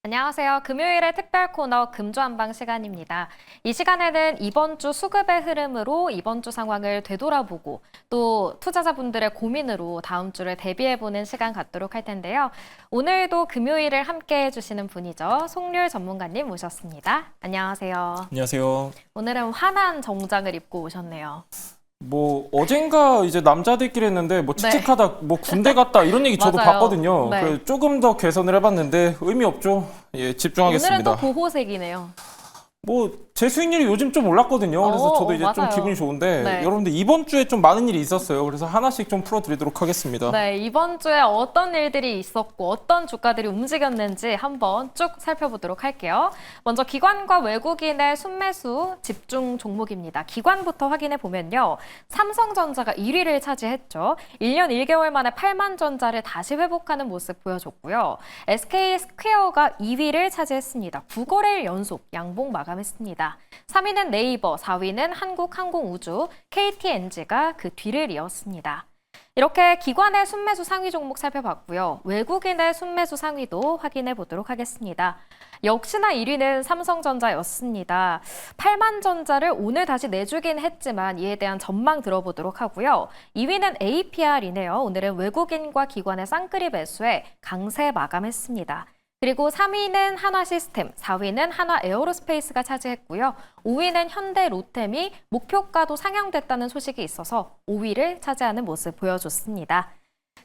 안녕하세요. 금요일의 특별 코너 금주한방 시간입니다. 이 시간에는 이번 주 수급의 흐름으로 이번 주 상황을 되돌아보고 또 투자자분들의 고민으로 다음 주를 대비해보는 시간 갖도록 할 텐데요. 오늘도 금요일을 함께 해주시는 분이죠. 송률 전문가님 모셨습니다. 안녕하세요. 안녕하세요. 오늘은 환한 정장을 입고 오셨네요. 어젠가 이제 남자들끼리 했는데 칙칙하다, 군대 갔다 이런 얘기 저도 맞아요. 봤거든요. 네. 그래서 조금 더 개선을 해봤는데 의미 없죠. 예, 집중하겠습니다. 오늘은 또 보호색이네요. 제 수익률이 요즘 좀 올랐거든요. 그래서 저도 이제 좀 맞아요. 기분이 좋은데 네. 여러분들 이번 주에 좀 많은 일이 있었어요. 그래서 하나씩 좀 풀어드리도록 하겠습니다. 네, 이번 주에 어떤 일들이 있었고 어떤 주가들이 움직였는지 한번 쭉 살펴보도록 할게요. 먼저 기관과 외국인의 순매수 집중 종목입니다. 기관부터 확인해 보면요. 삼성전자가 1위를 차지했죠. 1년 1개월 만에 8만 전자를 다시 회복하는 모습 보여줬고요. SK스퀘어가 2위를 차지했습니다. 9거래일 연속 양봉 마감했습니다. 3위는 네이버, 4위는 한국항공우주, KTNG가 그 뒤를 이었습니다. 이렇게 기관의 순매수 상위 종목 살펴봤고요. 외국인의 순매수 상위도 확인해 보도록 하겠습니다. 역시나 1위는 삼성전자였습니다. 8만 전자를 오늘 다시 내주긴 했지만 이에 대한 전망 들어보도록 하고요. 2위는 APR이네요. 오늘은 외국인과 기관의 쌍끌이 매수에 강세 마감했습니다. 그리고 3위는 한화시스템, 4위는 한화에어로스페이스가 차지했고요. 5위는 현대로템이 목표가도 상향됐다는 소식이 있어서 5위를 차지하는 모습 보여줬습니다.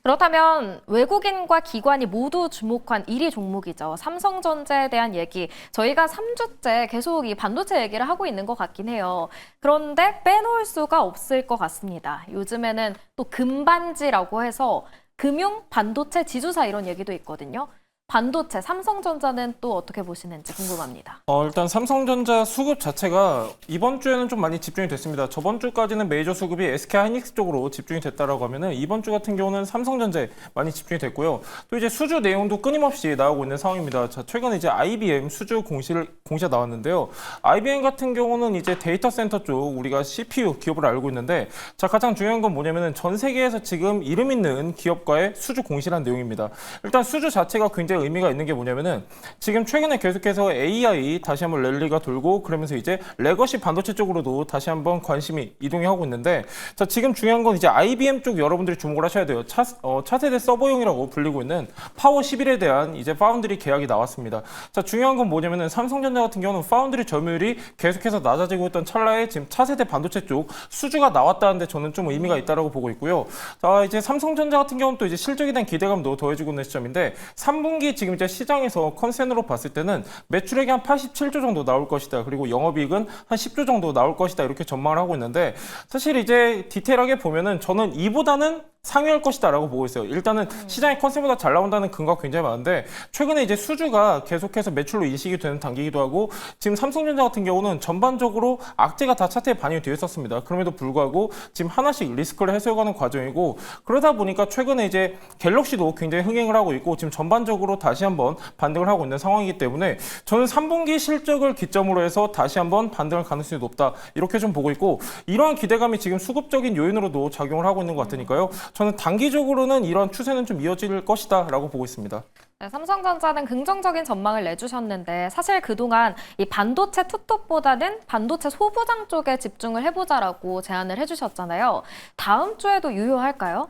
그렇다면 외국인과 기관이 모두 주목한 1위 종목이죠. 삼성전자에 대한 얘기, 저희가 3주째 계속 이 반도체 얘기를 하고 있는 것 같긴 해요. 그런데 빼놓을 수가 없을 것 같습니다. 요즘에는 또 금반지라고 해서 금융, 반도체, 지주사 이런 얘기도 있거든요. 반도체, 삼성전자는 또 어떻게 보시는지 궁금합니다. 일단 삼성전자 수급 자체가 이번 주에는 좀 많이 집중이 됐습니다. 저번 주까지는 메이저 수급이 SK하이닉스 쪽으로 집중이 됐다라고 하면은 이번 주 같은 경우는 삼성전자에 많이 집중이 됐고요. 또 이제 수주 내용도 끊임없이 나오고 있는 상황입니다. 자, 최근에 이제 IBM 수주 공시가 나왔는데요. IBM 같은 경우는 이제 데이터 센터 쪽 우리가 CPU 기업을 알고 있는데, 자, 가장 중요한 건 뭐냐면은 전 세계에서 지금 이름 있는 기업과의 수주 공시라는 내용입니다. 일단 수주 자체가 굉장히 의미가 있는 게 뭐냐면은 지금 최근에 계속해서 AI 다시 한번 랠리가 돌고 그러면서 이제 레거시 반도체 쪽으로도 다시 한번 관심이 이동이 하고 있는데, 자, 지금 중요한 건 이제 IBM 쪽 여러분들이 주목을 하셔야 돼요. 차세대 서버용이라고 불리고 있는 파워 11에 대한 이제 파운드리 계약이 나왔습니다. 자, 중요한 건 뭐냐면은 삼성전자 같은 경우는 파운드리 점유율이 계속해서 낮아지고 있던 찰나에 지금 차세대 반도체 쪽 수주가 나왔다는데 저는 좀 의미가 있다라고 보고 있고요. 자, 이제 삼성전자 같은 경우는 또 이제 실적에 대한 기대감도 더해지고 있는 시점인데 3분기 지금 이제 시장에서 컨센으로 봤을 때는 매출액이 한 87조 정도 나올 것이다. 그리고 영업이익은 한 10조 정도 나올 것이다. 이렇게 전망을 하고 있는데, 사실 이제 디테일하게 보면은 저는 이보다는 상회할 것이다라고 보고 있어요. 일단은 시장의 컨셉보다 잘 나온다는 근거가 굉장히 많은데, 최근에 이제 수주가 계속해서 매출로 인식이 되는 단계이기도 하고, 지금 삼성전자 같은 경우는 전반적으로 악재가 다 차트에 반영이 되어 있었습니다. 그럼에도 불구하고 지금 하나씩 리스크를 해소해가는 과정이고, 그러다 보니까 최근에 이제 갤럭시도 굉장히 흥행을 하고 있고 지금 전반적으로 다시 한번 반등을 하고 있는 상황이기 때문에 저는 3분기 실적을 기점으로 해서 다시 한번 반등할 가능성이 높다, 이렇게 좀 보고 있고, 이러한 기대감이 지금 수급적인 요인으로도 작용을 하고 있는 것 같으니까요. 저는 단기적으로는 이런 추세는 좀 이어질 것이다 라고 보고 있습니다. 네, 삼성전자는 긍정적인 전망을 내주셨는데 사실 그동안 이 반도체 투톱보다는 반도체 소부장 쪽에 집중을 해보자라고 제안을 해주셨잖아요. 다음 주에도 유효할까요?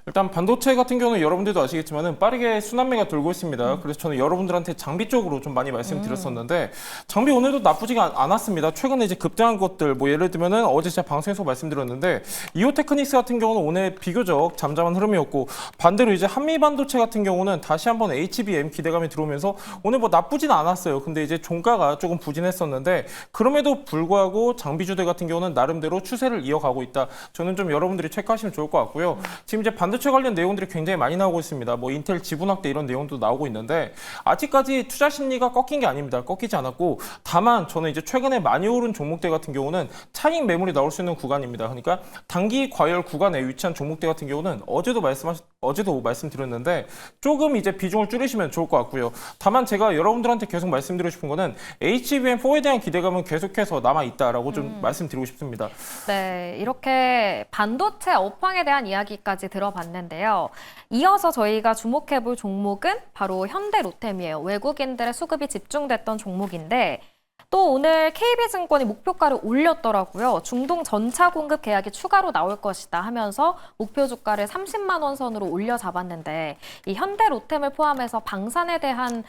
일단 반도체 같은 경우는 여러분들도 아시겠지만은 빠르게 순환매가 돌고 있습니다. 그래서 저는 여러분들한테 장비 쪽으로 좀 많이 말씀드렸었는데, 장비 오늘도 나쁘지가 않았습니다. 최근에 이제 급등한 것들, 예를 들면은 어제 제가 방송에서 말씀드렸는데 이오테크닉스 같은 경우는 오늘 비교적 잠잠한 흐름이었고, 반대로 이제 한미 반도체 같은 경우는 다시 한번 HBM 기대감이 들어오면서 오늘 나쁘진 않았어요. 근데 이제 종가가 조금 부진했었는데 그럼에도 불구하고 장비주들 같은 경우는 나름대로 추세를 이어가고 있다. 저는 좀 여러분들이 체크하시면 좋을 것 같고요. 지금 이제 반도체 관련 내용들이 굉장히 많이 나오고 있습니다. 인텔 지분 확대 이런 내용도 나오고 있는데 아직까지 투자 심리가 꺾인 게 아닙니다. 꺾이지 않았고, 다만 저는 이제 최근에 많이 오른 종목들 같은 경우는 차익 매물이 나올 수 있는 구간입니다. 그러니까 단기 과열 구간에 위치한 종목들 같은 경우는 어제도 말씀드렸는데 조금 이제 비중을 줄이시면 좋을 것 같고요. 다만 제가 여러분들한테 계속 말씀드리고 싶은 거는 HBM4에 대한 기대감은 계속해서 남아 있다라고 좀 말씀드리고 싶습니다. 네, 이렇게 반도체 업황에 대한 이야기까지 들어봤는데요. 이어서 저희가 주목해볼 종목은 바로 현대로템이에요. 외국인들의 수급이 집중됐던 종목인데 또 오늘 KB증권이 목표가를 올렸더라고요. 중동 전차 공급 계약이 추가로 나올 것이다 하면서 목표 주가를 30만 원 선으로 올려 잡았는데 이 현대로템을 포함해서 방산에 대한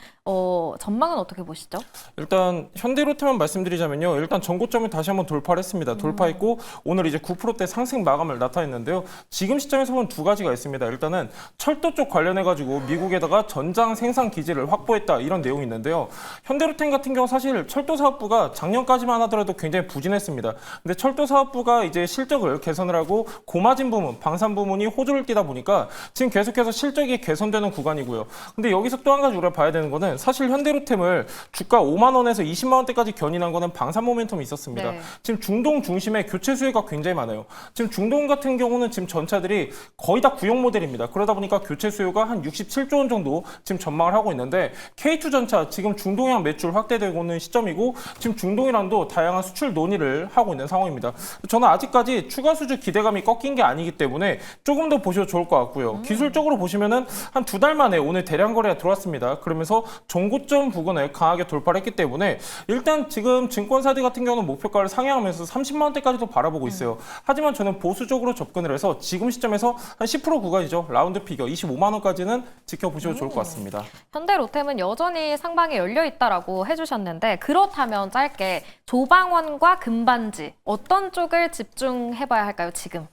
전망은 어떻게 보시죠? 일단 현대로템만 말씀드리자면요. 일단 전고점을 다시 한번 돌파를 했습니다. 돌파했고 오늘 이제 9%대 상승 마감을 나타냈는데요. 지금 시점에서 보면 두 가지가 있습니다. 일단은 철도 쪽 관련해가지고 미국에다가 전장 생산 기지를 확보했다 이런 내용이 있는데요. 현대로템 같은 경우 사실 철도 사업부가 작년까지만 하더라도 굉장히 부진했습니다. 근데 철도 사업부가 이제 실적을 개선을 하고 고마진 부문, 방산 부문이 호조를 띠다 보니까 지금 계속해서 실적이 개선되는 구간이고요. 근데 여기서 또 한 가지 우리가 봐야 되는 거는 사실 현대로템을 주가 5만 원에서 20만 원대까지 견인한 거는 방산 모멘텀이 있었습니다. 네. 지금 중동 중심에 교체 수요가 굉장히 많아요. 지금 중동 같은 경우는 지금 전차들이 거의 다 구형 모델입니다. 그러다 보니까 교체 수요가 한 67조 원 정도 지금 전망을 하고 있는데 K2 전차 지금 중동향 매출 확대되고 있는 시점이고 지금 중동이랑도 다양한 수출 논의를 하고 있는 상황입니다. 저는 아직까지 추가 수주 기대감이 꺾인 게 아니기 때문에 조금 더 보셔도 좋을 것 같고요. 기술적으로 보시면은 한 2달 만에 오늘 대량 거래가 들어왔습니다. 그러면서 정고점 부근을 강하게 돌파를 했기 때문에 일단 지금 증권사들 같은 경우는 목표가를 상향하면서 30만 원대까지도 바라보고 있어요. 하지만 저는 보수적으로 접근을 해서 지금 시점에서 한 10% 구간이죠. 라운드 피겨 25만 원까지는 지켜보셔도 좋을 것 같습니다. 현대로템은 여전히 상방에 열려 있다라고 해주셨는데 그렇다면 짧게 조방원과 금반지 어떤 쪽을 집중해봐야 할까요, 지금?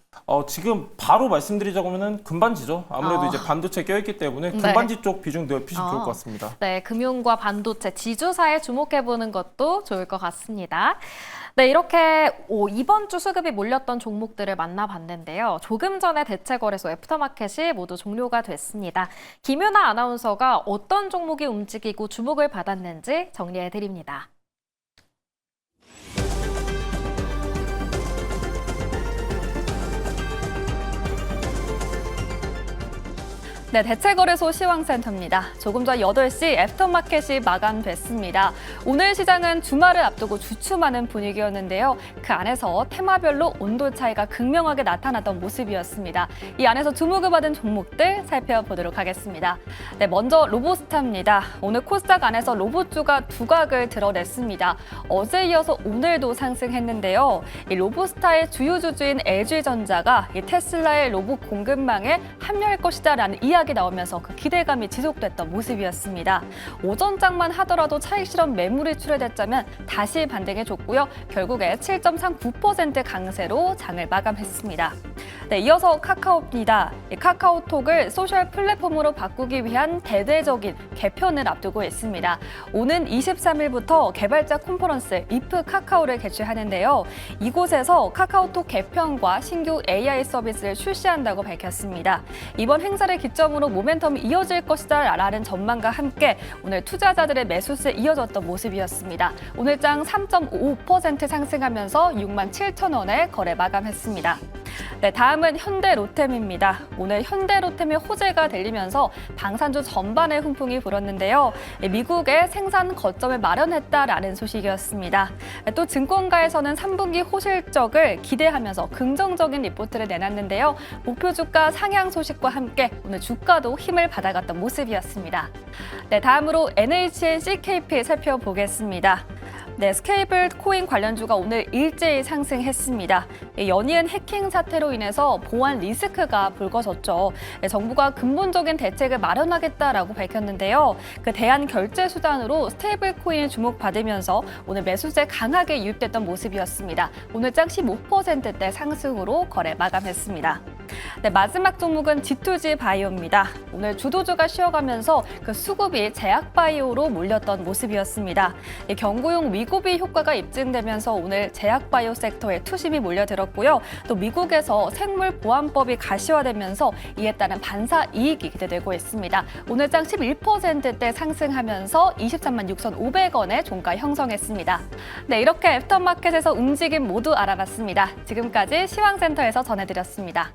지금 바로 말씀드리자고 하면은 금반지죠. 아무래도 이제 반도체 껴있기 때문에 금반지 쪽 비중 넓히시면 좋을 것 같습니다. 네, 금융과 반도체 지주사에 주목해보는 것도 좋을 것 같습니다. 네, 이렇게 이번 주 수급이 몰렸던 종목들을 만나봤는데요. 조금 전에 대체거래소 애프터마켓이 모두 종료가 됐습니다. 김유나 아나운서가 어떤 종목이 움직이고 주목을 받았는지 정리해드립니다. 네, 대체거래소 시황센터입니다. 조금 전 8시 애프터마켓이 마감됐습니다. 오늘 시장은 주말을 앞두고 주춤하는 분위기였는데요. 그 안에서 테마별로 온도 차이가 극명하게 나타났던 모습이었습니다. 이 안에서 주목을 받은 종목들 살펴보도록 하겠습니다. 네, 먼저 로보스타입니다. 오늘 코스닥 안에서 로봇주가 두각을 드러냈습니다. 어제 이어서 오늘도 상승했는데요. 이 로보스타의 주요 주주인 LG전자가 이 테슬라의 로봇 공급망에 합류할 것이다라는 이야기 나오면서 그 기대감이 지속됐던 모습이었습니다. 오전장만 하더라도 차익 실현 매물이 출회됐자면 다시 반등해줬고요. 결국에 7.39% 강세로 장을 마감했습니다. 네, 이어서 카카오입니다. 이 카카오톡을 소셜 플랫폼으로 바꾸기 위한 대대적인 개편을 앞두고 있습니다. 오는 23일부터 개발자 컨퍼런스 이프 카카오를 개최하는데요. 이곳에서 카카오톡 개편과 신규 AI 서비스를 출시한다고 밝혔습니다. 이번 행사를 기점으로 모멘텀이 이어질 것이다 라는 전망과 함께 오늘 투자자들의 매수세에 이어졌던 모습이었습니다. 오늘장 3.5% 상승하면서 6만 7천 원에 거래 마감했습니다. 네, 다음은 현대로템입니다. 오늘 현대로템의 호재가 들리면서 방산주 전반에 훈풍이 불었는데요. 미국의 생산 거점을 마련했다라는 소식이었습니다. 또 증권가에서는 3분기 호실적을 기대하면서 긍정적인 리포트를 내놨는데요. 목표 주가 상향 소식과 함께 오늘 주가도 힘을 받아갔던 모습이었습니다. 네, 다음으로 NHN CKP 살펴보겠습니다. 네, 스케이블 코인 관련주가 오늘 일제히 상승했습니다. 연이은 해킹 사태로 인해서 보안 리스크가 불거졌죠. 정부가 근본적인 대책을 마련하겠다라고 밝혔는데요. 그 대안 결제 수단으로 스테이블 코인이 주목받으면서 오늘 매수세 강하게 유입됐던 모습이었습니다. 오늘장 15%대 상승으로 거래 마감했습니다. 네, 마지막 종목은 G2G 바이오입니다. 오늘 주도주가 쉬어가면서 그 수급이 제약 바이오로 몰렸던 모습이었습니다. 경구용 위고비 효과가 입증되면서 오늘 제약 바이오 섹터에 투심이 몰려들었고요. 또 미국에서 생물 보안법이 가시화되면서 이에 따른 반사 이익이 기대되고 있습니다. 오늘장 11%대 상승하면서 23만 6,500원의 종가 형성했습니다. 네, 이렇게 애프터마켓에서 움직임 모두 알아봤습니다. 지금까지 시황센터에서 전해드렸습니다.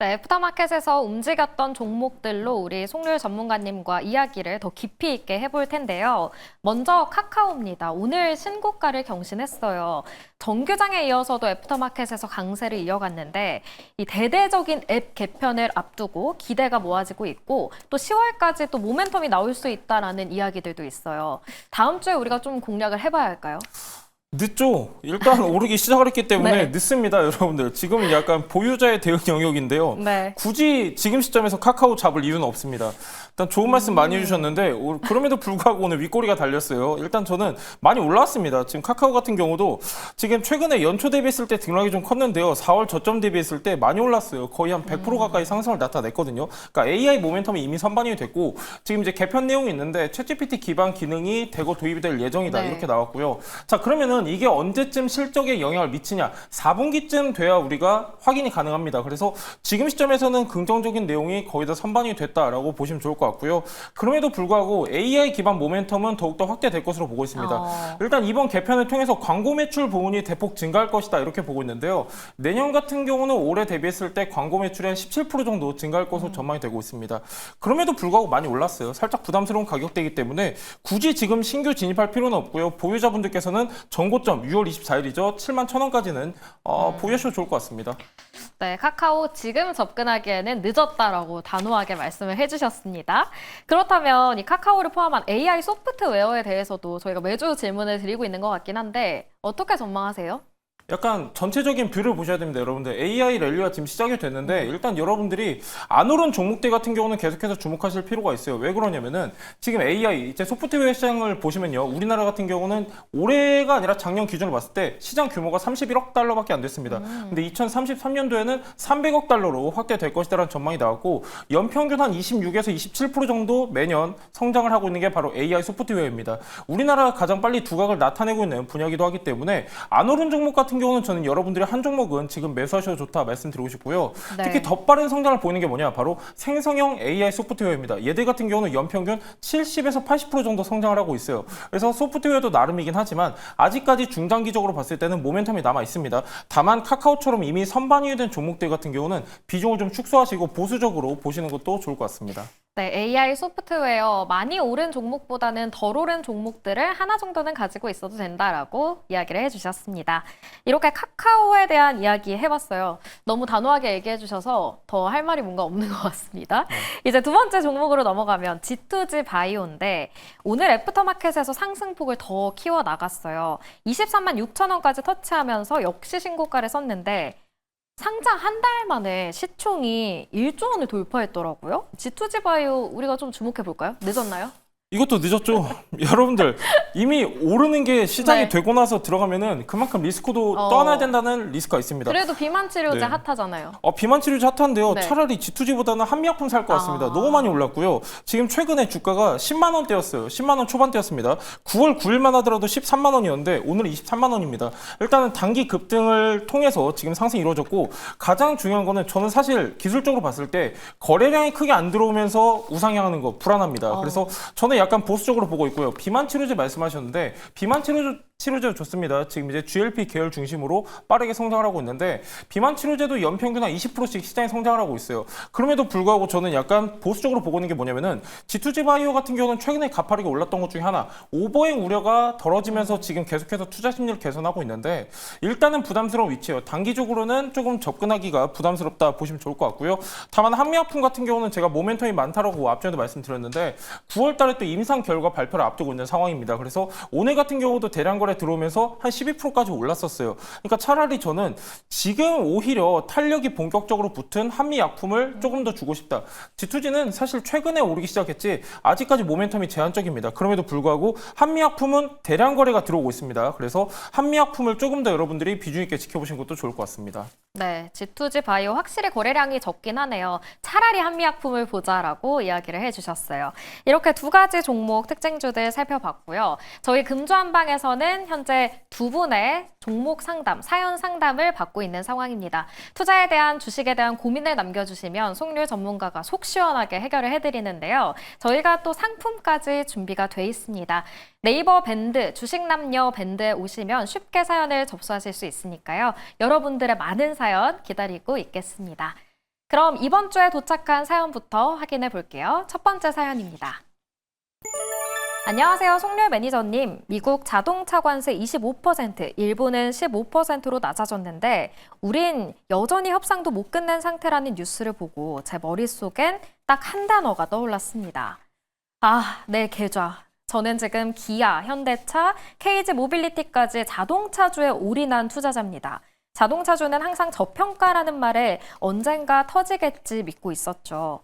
네, 애프터마켓에서 움직였던 종목들로 우리 송률 전문가님과 이야기를 더 깊이 있게 해볼 텐데요. 먼저 카카오입니다. 오늘 신고가를 경신했어요. 정규장에 이어서도 애프터마켓에서 강세를 이어갔는데 이 대대적인 앱 개편을 앞두고 기대가 모아지고 있고 또 10월까지 또 모멘텀이 나올 수 있다라는 이야기들도 있어요. 다음 주에 우리가 좀 공략을 해봐야 할까요? 늦죠. 일단 오르기 시작을 했기 때문에 네. 늦습니다, 여러분들. 지금은 약간 보유자의 대응 영역인데요. 네. 굳이 지금 시점에서 카카오 잡을 이유는 없습니다. 일단 좋은 말씀 많이 해주셨는데 그럼에도 불구하고 오늘 윗꼬리가 달렸어요. 일단 저는 많이 올라왔습니다. 지금 카카오 같은 경우도 지금 최근에 연초 대비했을 때 등락이 좀 컸는데요. 4월 저점 대비했을 때 많이 올랐어요. 거의 한 100% 가까이 상승을 나타냈거든요. 그러니까 AI 모멘텀이 이미 선반영이 됐고 지금 이제 개편 내용이 있는데 챗GPT 기반 기능이 대거 도입이 될 예정이다. 네. 이렇게 나왔고요. 자, 그러면은 이게 언제쯤 실적에 영향을 미치냐? 4분기쯤 돼야 우리가 확인이 가능합니다. 그래서 지금 시점에서는 긍정적인 내용이 거의 다 선반영이 됐다라고 보시면 좋을 것 같고요. 그럼에도 불구하고 AI 기반 모멘텀은 더욱더 확대될 것으로 보고 있습니다. 일단 이번 개편을 통해서 광고 매출 부분이 대폭 증가할 것이다 이렇게 보고 있는데요. 내년 같은 경우는 올해 대비했을 때 광고 매출이 한 17% 정도 증가할 것으로 전망이 되고 있습니다. 그럼에도 불구하고 많이 올랐어요. 살짝 부담스러운 가격대이기 때문에 굳이 지금 신규 진입할 필요는 없고요. 보유자분들께서는 전고점 6월 24일이죠. 71,000원까지는 보유하셔도 좋을 것 같습니다. 네, 카카오 지금 접근하기에는 늦었다라고 단호하게 말씀을 해주셨습니다. 그렇다면 이 카카오를 포함한 AI 소프트웨어에 대해서도 저희가 매주 질문을 드리고 있는 것 같긴 한데 어떻게 전망하세요? 약간 전체적인 뷰를 보셔야 됩니다, 여러분들. AI 랠리가 지금 시작이 됐는데 일단 여러분들이 안 오른 종목들 같은 경우는 계속해서 주목하실 필요가 있어요. 왜 그러냐면은 지금 AI 이제 소프트웨어 시장을 보시면요, 우리나라 같은 경우는 올해가 아니라 작년 기준으로 봤을 때 시장 규모가 31억 달러밖에 안 됐습니다. 근데 2033년도에는 300억 달러로 확대될 것이다라는 전망이 나왔고 연평균 한 26에서 27% 정도 매년 성장을 하고 있는 게 바로 AI 소프트웨어입니다. 우리나라가 가장 빨리 두각을 나타내고 있는 분야이기도 하기 때문에 안 오른 종목 같은 경우는 저는 여러분들이 한 종목은 지금 매수하셔도 좋다 말씀드리고 싶고요. 네. 특히 더 빠른 성장을 보이는 게 뭐냐? 바로 생성형 AI 소프트웨어입니다. 얘들 같은 경우는 연평균 70에서 80% 정도 성장을 하고 있어요. 그래서 소프트웨어도 나름이긴 하지만 아직까지 중장기적으로 봤을 때는 모멘텀이 남아 있습니다. 다만 카카오처럼 이미 선반영이 된 종목들 같은 경우는 비중을 좀 축소하시고 보수적으로 보시는 것도 좋을 것 같습니다. 네, AI 소프트웨어 많이 오른 종목보다는 덜 오른 종목들을 하나 정도는 가지고 있어도 된다라고 이야기를 해주셨습니다. 이렇게 카카오에 대한 이야기 해봤어요. 너무 단호하게 얘기해 주셔서 더 할 말이 뭔가 없는 것 같습니다. 이제 두 번째 종목으로 넘어가면 G2G 바이오인데 오늘 애프터마켓에서 상승폭을 더 키워 나갔어요. 23만 6천 원까지 터치하면서 역시 신고가를 썼는데 상장 한 달 만에 시총이 1조 원을 돌파했더라고요. G2G 바이오 우리가 좀 주목해 볼까요? 늦었나요? 이것도 늦었죠. 여러분들 이미 오르는 게 시작이 네. 되고 나서 들어가면은 그만큼 리스크도 떠나야 된다는 리스크가 있습니다. 그래도 비만 치료제 네. 핫하잖아요. 비만 치료제 핫한데요. 네. 차라리 G2G보다는 한미약품 살 것 같습니다. 너무 많이 올랐고요. 지금 최근에 주가가 10만 원대였어요. 10만 원 초반대였습니다. 9월 9일만 하더라도 13만 원이었는데 오늘 23만 원입니다. 일단은 단기 급등을 통해서 지금 상승이 이루어졌고 가장 중요한 거는 저는 사실 기술적으로 봤을 때 거래량이 크게 안 들어오면서 우상향하는 거 불안합니다. 그래서 저는 약간 보수적으로 보고 있고요. 비만 치료제 말씀하셨는데 비만 치료제 좋습니다. 지금 이제 GLP 계열 중심으로 빠르게 성장을 하고 있는데 비만 치료제도 연평균 한 20%씩 시장이 성장을 하고 있어요. 그럼에도 불구하고 저는 약간 보수적으로 보고 있는 게 뭐냐면은 G2G 바이오 같은 경우는 최근에 가파르게 올랐던 것 중에 하나 오버행 우려가 덜어지면서 지금 계속해서 투자 심리를 개선하고 있는데 일단은 부담스러운 위치예요. 단기적으로는 조금 접근하기가 부담스럽다 보시면 좋을 것 같고요. 다만 한미약품 같은 경우는 제가 모멘텀이 많다라고 앞전에도 말씀드렸는데 9월 달에 또 임상 결과 발표를 앞두고 있는 상황입니다. 그래서 오늘 같은 경우도 대량 거래 들어오면서 한 12%까지 올랐었어요. 그러니까 차라리 저는 지금 오히려 탄력이 본격적으로 붙은 한미약품을 조금 더 주고 싶다. G2G는 사실 최근에 오르기 시작했지 아직까지 모멘텀이 제한적입니다. 그럼에도 불구하고 한미약품은 대량 거래가 들어오고 있습니다. 그래서 한미약품을 조금 더 여러분들이 비중 있게 지켜보시는 것도 좋을 것 같습니다. 네, G2G 바이오 확실히 거래량이 적긴 하네요. 차라리 한미약품을 보자라고 이야기를 해주셨어요. 이렇게 두 가지 종목 특징주들 살펴봤고요. 저희 금주한방에서는 현재 두 분의 종목 상담, 사연 상담을 받고 있는 상황입니다. 투자에 대한 주식에 대한 고민을 남겨주시면 송률 전문가가 속 시원하게 해결을 해드리는데요. 저희가 또 상품까지 준비가 돼 있습니다. 네이버 밴드, 주식남녀 밴드에 오시면 쉽게 사연을 접수하실 수 있으니까요. 여러분들의 많은 사연 기다리고 있겠습니다. 그럼 이번 주에 도착한 사연부터 확인해 볼게요. 첫 번째 사연입니다. 안녕하세요. 송렬 매니저님. 미국 자동차 관세 25%, 일본은 15%로 낮아졌는데 우린 여전히 협상도 못 끝낸 상태라는 뉴스를 보고 제 머릿속엔 딱 한 단어가 떠올랐습니다. 아, 내 계좌. 저는 지금 기아, 현대차, KG 모빌리티까지 자동차주에 올인한 투자자입니다. 자동차주는 항상 저평가라는 말에 언젠가 터지겠지 믿고 있었죠.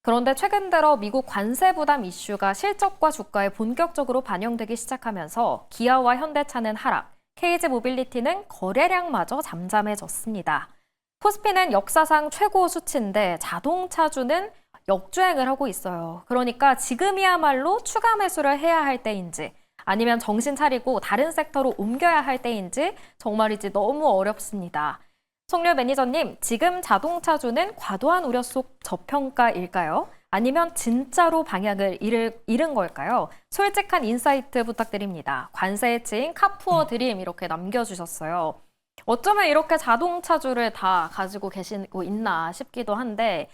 그런데 최근 들어 미국 관세 부담 이슈가 실적과 주가에 본격적으로 반영되기 시작하면서 기아와 현대차는 하락, KG 모빌리티는 거래량마저 잠잠해졌습니다. 코스피는 역사상 최고 수치인데 자동차주는 역주행을 하고 있어요. 그러니까 지금이야말로 추가 매수를 해야 할 때인지 아니면 정신 차리고 다른 섹터로 옮겨야 할 때인지 정말이지 너무 어렵습니다. 송렬 매니저님, 지금 자동차주는 과도한 우려 속 저평가일까요? 아니면 진짜로 방향을 잃은 걸까요? 솔직한 인사이트 부탁드립니다. 관세에 찌인 카푸어 드림 이렇게 남겨주셨어요. 어쩌면 이렇게 자동차주를 다 가지고 계시고 있나 싶기도 한데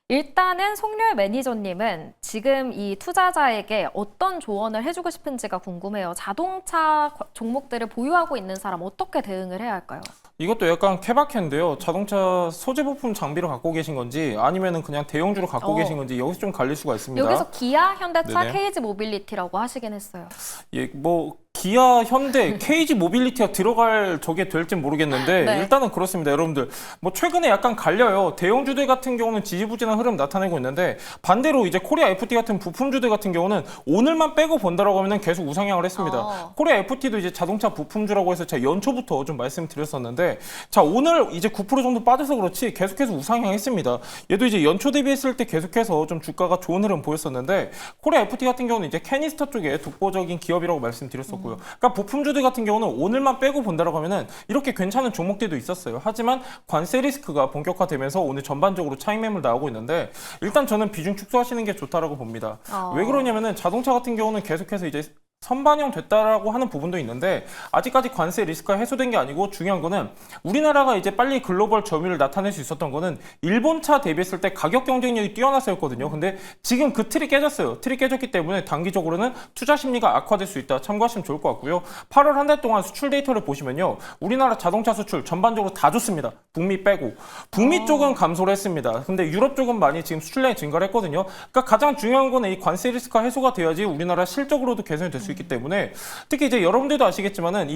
일단은 송렬 매니저님은 지금 이 투자자에게 어떤 조언을 해주고 싶은지가 궁금해요. 자동차 종목들을 보유하고 있는 사람 어떻게 대응을 해야 할까요? 이것도 약간 케바케인데요. 자동차 소재 부품 장비를 갖고 계신 건지 아니면은 그냥 대형주로 갖고 계신 건지 여기서 좀 갈릴 수가 있습니다. 여기서 기아, 현대차, 네네. KG 모빌리티라고 하시긴 했어요. 예, 뭐 기아, 현대, KG 모빌리티가 들어갈 저게 될진 모르겠는데 네. 일단은 그렇습니다. 여러분들 뭐 최근에 약간 갈려요. 대형주들 같은 경우는 지지부진한 흐름 나타내고 있는데 반대로 이제 코리아 FT 같은 부품주들 같은 경우는 오늘만 빼고 본다라고 하면은 계속 우상향을 했습니다. 코리아 FT도 이제 자동차 부품주라고 해서 제가 연초부터 좀 말씀드렸었는데 자 오늘 이제 9% 정도 빠져서 그렇지 계속해서 우상향했습니다. 얘도 이제 연초 대비했을 때 계속해서 좀 주가가 좋은 흐름 보였었는데 코리아 FT 같은 경우는 이제 캐니스터 쪽에 독보적인 기업이라고 말씀드렸었고요. 그러니까 부품주들 같은 경우는 오늘만 빼고 본다라고 하면은 이렇게 괜찮은 종목들도 있었어요. 하지만 관세 리스크가 본격화되면서 오늘 전반적으로 차익 매물 나오고 있는데 일단 저는 비중 축소하시는 게 좋다라고 봅니다. 왜 그러냐면은 자동차 같은 경우는 계속해서 이제 선반영 됐다라고 하는 부분도 있는데 아직까지 관세 리스크가 해소된 게 아니고 중요한 거는 우리나라가 이제 빨리 글로벌 점유율을 나타낼 수 있었던 거는 일본차 대비했을 때 가격 경쟁력이 뛰어나서였거든요. 근데 지금 그 틀이 깨졌어요. 틀이 깨졌기 때문에 단기적으로는 투자 심리가 악화될 수 있다. 참고하시면 좋을 것 같고요. 8월 한 달 동안 수출 데이터를 보시면요. 우리나라 자동차 수출 전반적으로 다 좋습니다. 북미 빼고. 북미 쪽은 감소를 했습니다. 근데 유럽 쪽은 많이 지금 수출량이 증가를 했거든요. 그러니까 가장 중요한 거는 이 관세 리스크가 해소가 돼야지 우리나라 실적으로도 개선이 될 수 있기 때문에 특히 이제 여러분들도 아시겠지만은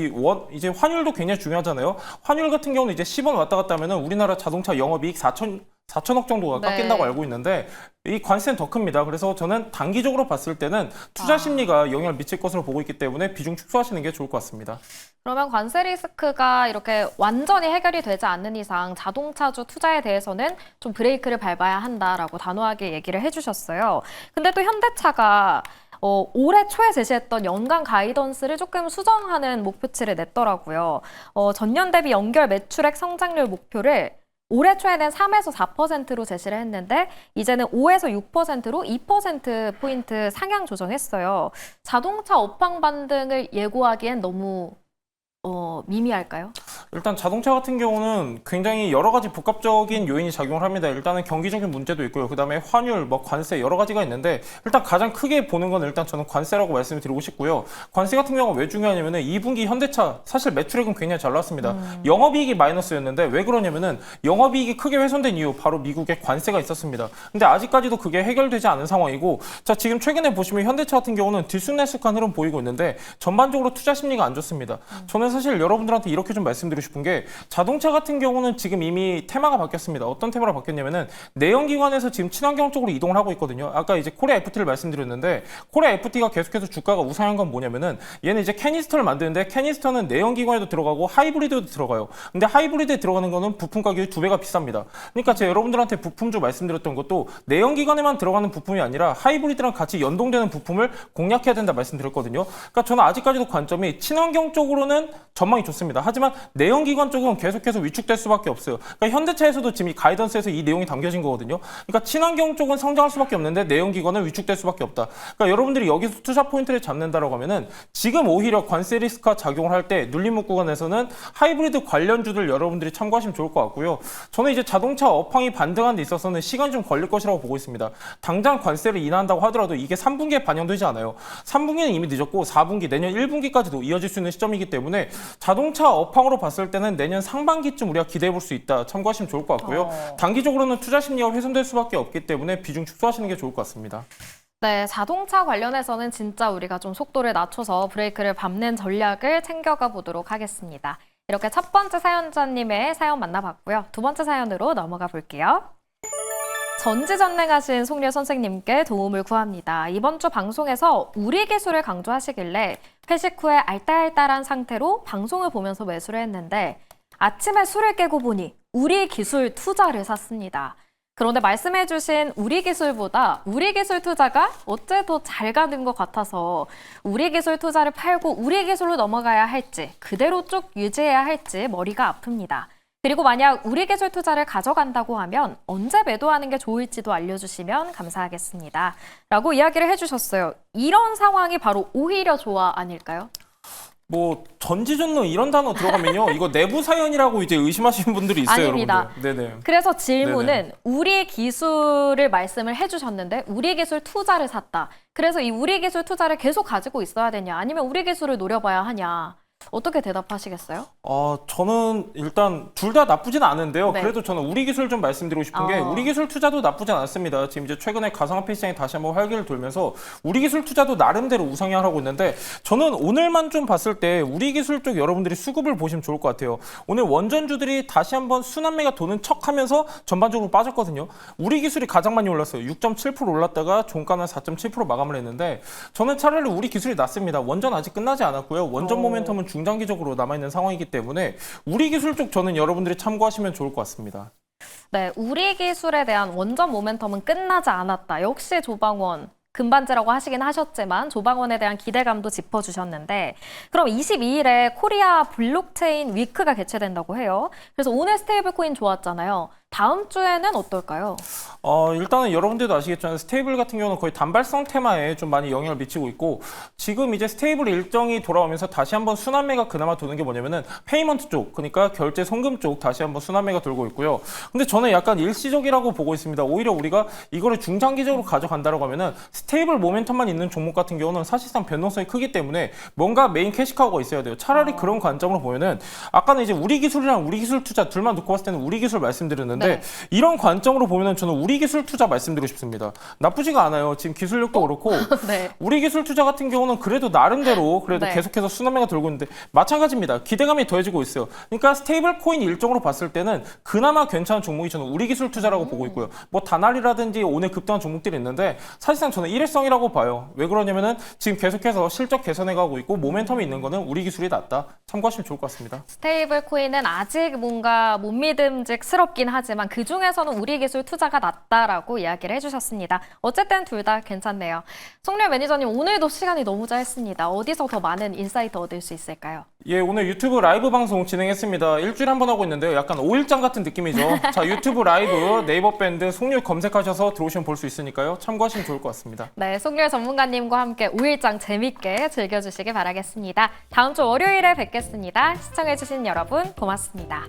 이제 환율도 굉장히 중요하잖아요. 환율 같은 경우는 이제 10원 왔다 갔다 하면은 우리나라 자동차 영업이익 4천억 정도가 깎인다고 알고 있는데 이 관세는 더 큽니다. 그래서 저는 단기적으로 봤을 때는 투자 심리가 영향을 미칠 것으로 보고 있기 때문에 비중 축소하시는 게 좋을 것 같습니다. 그러면 관세 리스크가 이렇게 완전히 해결이 되지 않는 이상 자동차주 투자에 대해서는 좀 브레이크를 밟아야 한다라고 단호하게 얘기를 해주셨어요. 근데 또 현대차가 올해 초에 제시했던 연간 가이던스를 조금 수정하는 목표치를 냈더라고요. 전년 대비 연결 매출액 성장률 목표를 올해 초에는 3에서 4%로 제시를 했는데 이제는 5에서 6%로 2%포인트 상향 조정했어요. 자동차 업황 반등을 예고하기엔 너무 미미할까요? 일단 자동차 같은 경우는 굉장히 여러 가지 복합적인 요인이 작용을 합니다. 일단은 경기적인 문제도 있고요. 그다음에 환율, 뭐 관세 여러 가지가 있는데 일단 가장 크게 보는 건 일단 저는 관세라고 말씀을 드리고 싶고요. 관세 같은 경우가 왜 중요하냐면은 2분기 현대차 사실 매출액은 굉장히 잘 나왔습니다. 영업이익이 마이너스였는데 왜 그러냐면은 영업이익이 크게 훼손된 이유 바로 미국의 관세가 있었습니다. 근데 아직까지도 그게 해결되지 않은 상황이고 자 지금 최근에 보시면 현대차 같은 경우는 들쑥날쑥한 흐름 보이고 있는데 전반적으로 투자 심리가 안 좋습니다. 저는 사실 여러분들한테 이렇게 좀 말씀드리고 싶은 게 자동차 같은 경우는 지금 이미 테마가 바뀌었습니다. 어떤 테마로 바뀌었냐면은 내연기관에서 지금 친환경 쪽으로 이동을 하고 있거든요. 아까 이제 코리아 FT를 말씀드렸는데 코리아 FT가 계속해서 주가가 우상한 건 뭐냐면은 얘는 이제 캐니스터를 만드는데 캐니스터는 내연기관에도 들어가고 하이브리드도 들어가요. 근데 하이브리드에 들어가는 거는 부품 가격이 2배가 비쌉니다. 그러니까 제가 여러분들한테 부품주 말씀드렸던 것도 내연기관에만 들어가는 부품이 아니라 하이브리드랑 같이 연동되는 부품을 공략해야 된다 말씀드렸거든요. 그러니까 저는 아직까지도 관점이 친환경 쪽으로는 전망이 좋습니다. 하지만 내연기관 쪽은 계속해서 위축될 수밖에 없어요. 그러니까 현대차에서도 지금 이 가이던스에서 이 내용이 담겨진 거거든요. 그러니까 친환경 쪽은 성장할 수밖에 없는데 내연기관은 위축될 수밖에 없다. 그러니까 여러분들이 여기서 투자 포인트를 잡는다라고 하면은 지금 오히려 관세 리스크가 작용을 할 때 눌림목 구간에서는 하이브리드 관련주들 여러분들이 참고하시면 좋을 것 같고요. 저는 이제 자동차 업황이 반등하는 데 있어서는 시간이 좀 걸릴 것이라고 보고 있습니다. 당장 관세를 인하한다고 하더라도 이게 3분기에 반영되지 않아요. 3분기는 이미 늦었고 4분기, 내년 1분기까지도 이어질 수 있는 시점이기 때문에 자동차 업황으로 봤을 때는 내년 상반기쯤 우리가 기대해 볼 수 있다. 참고하시면 좋을 것 같고요. 단기적으로는 투자 심리가 훼손될 수밖에 없기 때문에 비중 축소하시는 게 좋을 것 같습니다. 네, 자동차 관련해서는 진짜 우리가 좀 속도를 낮춰서 브레이크를 밟는 전략을 챙겨가 보도록 하겠습니다. 이렇게 첫 번째 사연자님의 사연 만나봤고요. 두 번째 사연으로 넘어가 볼게요. 전지전능하신 송려 선생님께 도움을 구합니다. 이번 주 방송에서 우리 기술을 강조하시길래 회식 후에 알딸딸한 상태로 방송을 보면서 매수를 했는데 아침에 술을 깨고 보니 우리 기술 투자를 샀습니다. 그런데 말씀해주신 우리 기술보다 우리 기술 투자가 어째 더 잘 가는 것 같아서 우리 기술 투자를 팔고 우리 기술로 넘어가야 할지 그대로 쭉 유지해야 할지 머리가 아픕니다. 그리고 만약 우리 기술 투자를 가져간다고 하면 언제 매도하는 게 좋을지도 알려주시면 감사하겠습니다. 라고 이야기를 해주셨어요. 이런 상황이 바로 오히려 좋아 아닐까요? 뭐 전지전능 이런 단어 들어가면요. 이거 내부 사연이라고 이제 의심하시는 분들이 있어요, 아닙니다. 여러분들. 네네. 그래서 질문은 네네. 우리 기술을 말씀을 해주셨는데 우리 기술 투자를 샀다. 그래서 이 우리 기술 투자를 계속 가지고 있어야 되냐 아니면 우리 기술을 노려봐야 하냐. 어떻게 대답하시겠어요? 저는 일단 둘 다 나쁘진 않은데요. 네. 그래도 저는 우리 기술 좀 말씀드리고 싶은 게 우리 기술 투자도 나쁘지 않았습니다. 지금 이제 최근에 가상화폐 시장이 다시 한번 활기를 돌면서 우리 기술 투자도 나름대로 우상향하고 있는데 저는 오늘만 좀 봤을 때 우리 기술 쪽 여러분들이 수급을 보시면 좋을 것 같아요. 오늘 원전주들이 다시 한번 순환매가 도는 척하면서 전반적으로 빠졌거든요. 우리 기술이 가장 많이 올랐어요. 6.7% 올랐다가 종가는 4.7% 마감을 했는데 저는 차라리 우리 기술이 낫습니다. 원전 아직 끝나지 않았고요. 원전 모멘텀은 중장기적으로 남아있는 상황이기 때문에 우리 기술 쪽 저는 여러분들이 참고하시면 좋을 것 같습니다. 네, 우리 기술에 대한 원전 모멘텀은 끝나지 않았다. 역시 조방원. 금반지라고 하시긴 하셨지만 조방원에 대한 기대감도 짚어주셨는데 그럼 22일에 코리아 블록체인 위크가 개최된다고 해요. 그래서 오늘 스테이블 코인 좋았잖아요. 다음 주에는 어떨까요? 일단은 여러분들도 아시겠지만 스테이블 같은 경우는 거의 단발성 테마에 좀 많이 영향을 미치고 있고 지금 이제 스테이블 일정이 돌아오면서 다시 한번 순환매가 그나마 도는 게 뭐냐면은 페이먼트 쪽, 그러니까 결제 송금 쪽 다시 한번 순환매가 돌고 있고요. 근데 저는 약간 일시적이라고 보고 있습니다. 오히려 우리가 이거를 중장기적으로 가져간다고 하면은 스테이블 모멘텀만 있는 종목 같은 경우는 사실상 변동성이 크기 때문에 뭔가 메인 캐시카우가 있어야 돼요. 차라리 그런 관점으로 보면은 아까는 이제 우리 기술이랑 우리 기술 투자 둘만 놓고 봤을 때는 우리 기술 말씀드렸는데 네. 이런 관점으로 보면은 저는 우리 기술 투자 말씀드리고 싶습니다. 나쁘지가 않아요. 지금 기술력도 그렇고 네. 우리 기술 투자 같은 경우는 그래도 나름대로 그래도 네. 계속해서 순환매가 돌고 있는데 마찬가지입니다. 기대감이 더해지고 있어요. 그러니까 스테이블 코인 일정으로 봤을 때는 그나마 괜찮은 종목이 저는 우리 기술 투자라고 보고 있고요. 뭐 다날이라든지 오늘 급등한 종목들이 있는데 사실상 저는 일회성이라고 봐요. 왜 그러냐면은 지금 계속해서 실적 개선해 가고 있고 모멘텀이 있는 거는 우리 기술이 낫다. 참고하시면 좋을 것 같습니다. 스테이블 코인은 아직 뭔가 못 믿음직스럽긴 하지만 그중에서는 우리 기술 투자가 낫다라고 이야기를 해주셨습니다. 어쨌든 둘 다 괜찮네요. 송려 매니저님 오늘도 시간이 너무 짧습니다. 어디서 더 많은 인사이트 얻을 수 있을까요? 예, 오늘 유튜브 라이브 방송 진행했습니다. 일주일에 한 번 하고 있는데요. 약간 5일장 같은 느낌이죠. 자, 유튜브 라이브 네이버 밴드 송려 검색하셔서 들어오시면 볼 수 있으니까요. 참고하시면 좋을 것 같습니다. 네, 송려 전문가님과 함께 5일장 재밌게 즐겨주시기 바라겠습니다. 다음 주 월요일에 뵙겠습니다. 시청해주신 여러분 고맙습니다.